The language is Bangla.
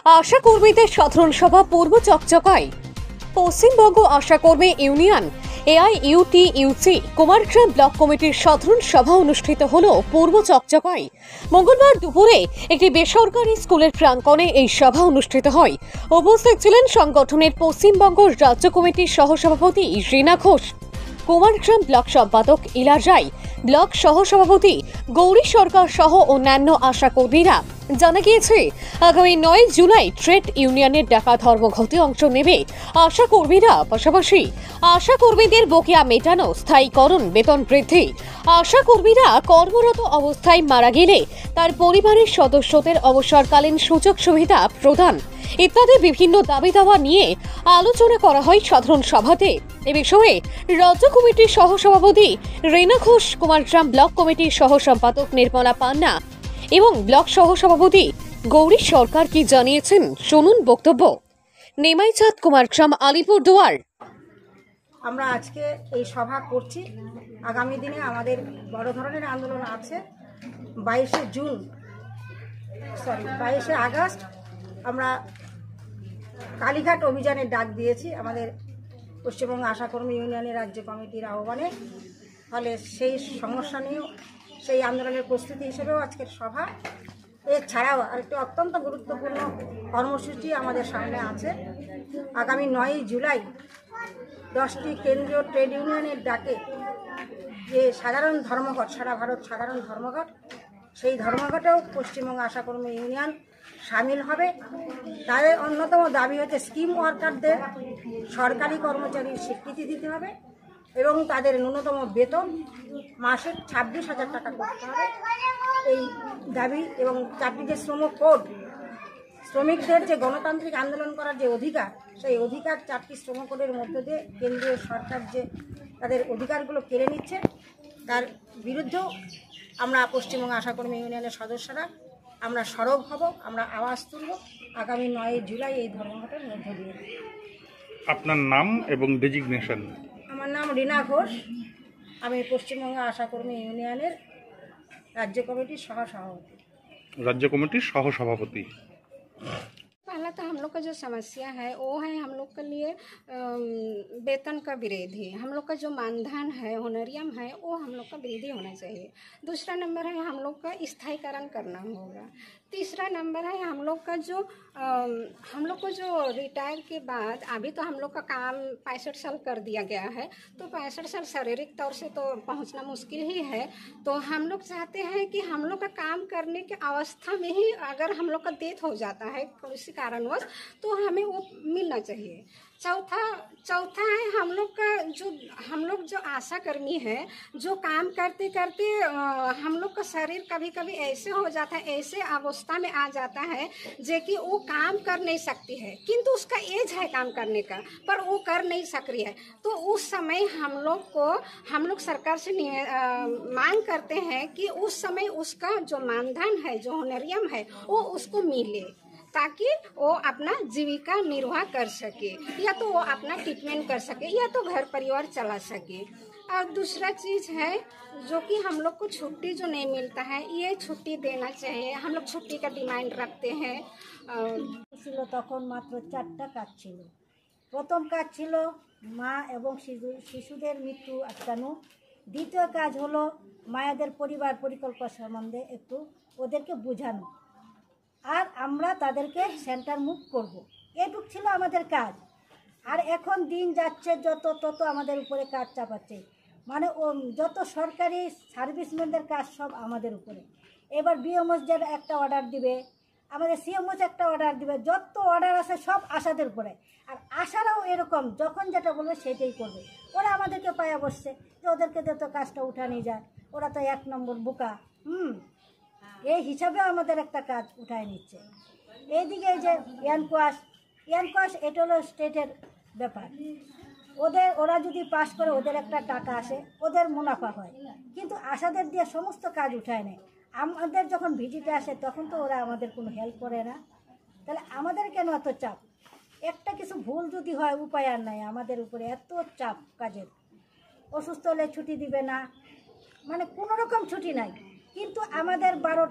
আশা কর্মীদের সাধারণ সভা পূর্ব চকচকায়। পশ্চিমবঙ্গ আশা কর্মী ইউনিয়ন AIUTUC কুমারগ্রাম ব্লক কমিটির সাধারণ সভা অনুষ্ঠিত হল পূর্ব চকচকায়। মঙ্গলবার দুপুরে একটি বেসরকারি স্কুলের প্রাঙ্গণে এই সভা অনুষ্ঠিত হয়। উপস্থিত ছিলেন সংগঠনের পশ্চিমবঙ্গ রাজ্য কমিটির সহসভাপতি রীনা ঘোষ, কুমারগ্রাম ব্লক সম্পাদক ইলা রায়, ব্লক সহসভাপতি গৌরী সরকার সহ অন্যান্য আশা কর্মীরা। জানা গিয়েছে, আগামী 9 জুলাই ট্রেড ইউনিয়নের ডাকা ধর্মঘটে অংশ নেবে আশা কর্মীরা। পাশাপাশি আশা কর্মীদের বকেয়া মেটানো, স্থায়ীকরণ, বেতন বৃদ্ধি, আশা কর্মীরা কর্মরত অবস্থায় মারা গেলে তার পরিবারের সদস্যদের অবসরকালীন সুযোগ সুবিধা প্রদান ইত্যাদি বিভিন্ন দাবি দাওয়া নিয়ে আলোচনা করা হয় সাধারণ সভাতে। এ বিষয়ে রাজ্য কমিটির সহসভাপতি রীনা ঘোষ, কুমারগ্রাম ব্লক কমিটির সহ সম্পাদক নির্মলা পান্না এবং ব্লক সহসভাপতি গৌরী সরকার কি জানিয়েছেন, শুনুন বক্তব্য। নেমাইচাঁদ, কুমারগ্রাম, আলিপুরদুয়ার। আমরা আজকে এই সভা করছি। আগামী দিনে আমাদের বড় ধরনের আন্দোলন আছে। 22 আগস্ট আমরা কালীঘাট অভিযানের ডাক দিয়েছি আমাদের পশ্চিমবঙ্গ আশাকর্মী ইউনিয়নের রাজ্য কমিটির আহ্বানে। ফলে সেই সমস্যা নিয়েও, সেই আন্দোলনের প্রস্তুতি হিসেবেও আজকের সভা। এছাড়াও আরেকটি অত্যন্ত গুরুত্বপূর্ণ কর্মসূচি আমাদের সামনে আছে। আগামী 9 জুলাই 10টি কেন্দ্রীয় ট্রেড ইউনিয়নের ডাকে যে সাধারণ ধর্মঘট, সারা ভারত সাধারণ ধর্মঘট, সেই ধর্মঘটেও পশ্চিমবঙ্গ আশাকর্মী ইউনিয়ন সামিল হবে। তাদের অন্যতম দাবি হচ্ছে স্কিম ওয়ার্কারদের সরকারি কর্মচারীর স্বীকৃতি দিতে হবে এবং তাদের ন্যূনতম বেতন মাসে 26,000 টাকা করতে হবে, এই দাবি। এবং 4টি যে শ্রম কোড, শ্রমিকদের যে গণতান্ত্রিক আন্দোলন করার যে অধিকার, সেই অধিকার 4টি শ্রম কোডের মধ্য দিয়ে কেন্দ্রীয় সরকার যে তাদের অধিকারগুলো কেড়ে নিচ্ছে, তার বিরুদ্ধেও আমরা পশ্চিমবঙ্গ আশাকর্মী ইউনিয়নের সদস্যরা আমরা সরব হব, আমরা আওয়াজ তুলব আগামী 9 জুলাই এই ধর্মঘটের মধ্য দিয়ে। আপনার নাম এবং ডেজিগনেশন? আমার নাম রীনা ঘোষ, আমি পশ্চিমবঙ্গ আশাকর্মী ইউনিয়নের রাজ্য কমিটির সহসভাপতি। पहला तो हम लोग का जो समस्या है वो है हम लोग के लिए वेतन का वृद्धि, हम लोग का जो मानधन है, होनरियम है, वो हम लोग का वृद्धि होना चाहिए। दूसरा नंबर है हम लोग का स्थायीकरण करना होगा। तीसरा नंबर है हम लोग को जो रिटायर के बाद, अभी तो हम लोग का काम 65 साल कर दिया गया है, तो 65 साल शारीरिक तौर से तो पहुंचना मुश्किल ही है। तो हम लोग चाहते हैं कि हम लोग का काम करने की अवस्था में ही अगर हम लोग का डेथ हो जाता है किसी कारणवश, तो हमें वो मिलना चाहिए। चौथा है हम लोग जो आशा कर्मी है, जो काम करते करते हम लोग का शरीर कभी कभी ऐसे हो जाता है, ऐसे अवस्था में आ जाता है जो कि वो काम कर नहीं सकती है, किंतु उसका एज है काम करने का, पर वो कर नहीं सक रही है। तो उस समय हम लोग सरकार से मांग करते हैं कि उस समय उसका जो मानधन है, जो होनरियम है, वो उसको मिले, ताकि वो अपना जीविका निर्वाह कर सके, या तो वो अपना ट्रीटमेंट कर सके, या तो घर परिवार चला सके। और दूसरा चीज़ है जो कि हम लोग को छुट्टी जो नहीं मिलता है, ये छुट्टी देना चाहिए। हम लोग छुट्टी का डिमांड रखते हैं। তখন মাত্র 4টা কাজ ছিল। প্রথম কাজ ছিল মা এবং শিশুদের মৃত্যু আটকানো। দ্বিতীয় কাজ হলো মায়েদের পরিবার পরিকল্পনা সম্বন্ধে একটু ওদেরকে বোঝানো, আর আমরা তাদেরকে সেন্টার মুভ করব, এটুক ছিল আমাদের কাজ। আর এখন দিন যাচ্ছে তত আমাদের উপরে কাজ চাপাচ্ছে, মানে যত সরকারি সার্ভিসম্যানদের কাজ সব আমাদের উপরে। এবার বিএমওসদের একটা অর্ডার দিবে, আমাদের সিএমওস একটা অর্ডার দিবে, যত অর্ডার আছে সব আশাদের উপরে। আর আশারাও এরকম, যখন যেটা বলবে সেটাই করবে। ওরা আমাদেরকে পায়া বসছে যে ওদেরকে তো কাজটা উঠানি যায়, ওরা তো 1 নম্বর বোকা। এই হিসাবে আমাদের একটা কাজ উঠায় নিচ্ছে। এইদিকে এই যে ইয়ানকোয়াস, এটা হলো স্টেটের ব্যাপার। ওরা যদি পাস করে ওদের একটা টাকা আসে, ওদের মুনাফা হয়, কিন্তু আশাদের দিয়ে সমস্ত কাজ উঠায় নেয়। আমাদের যখন ভিজিটে আসে তখন তো ওরা আমাদের কোনো হেল্প করে না। তাহলে আমাদের কেন এত চাপ? একটা কিছু ভুল যদি হয়, উপায় আর নাই, আমাদের উপরে এত চাপ কাজের। অসুস্থ হলে ছুটি দিবে না, মানে কোনো রকম ছুটি নাই, কিন্তু আমাদের 12টা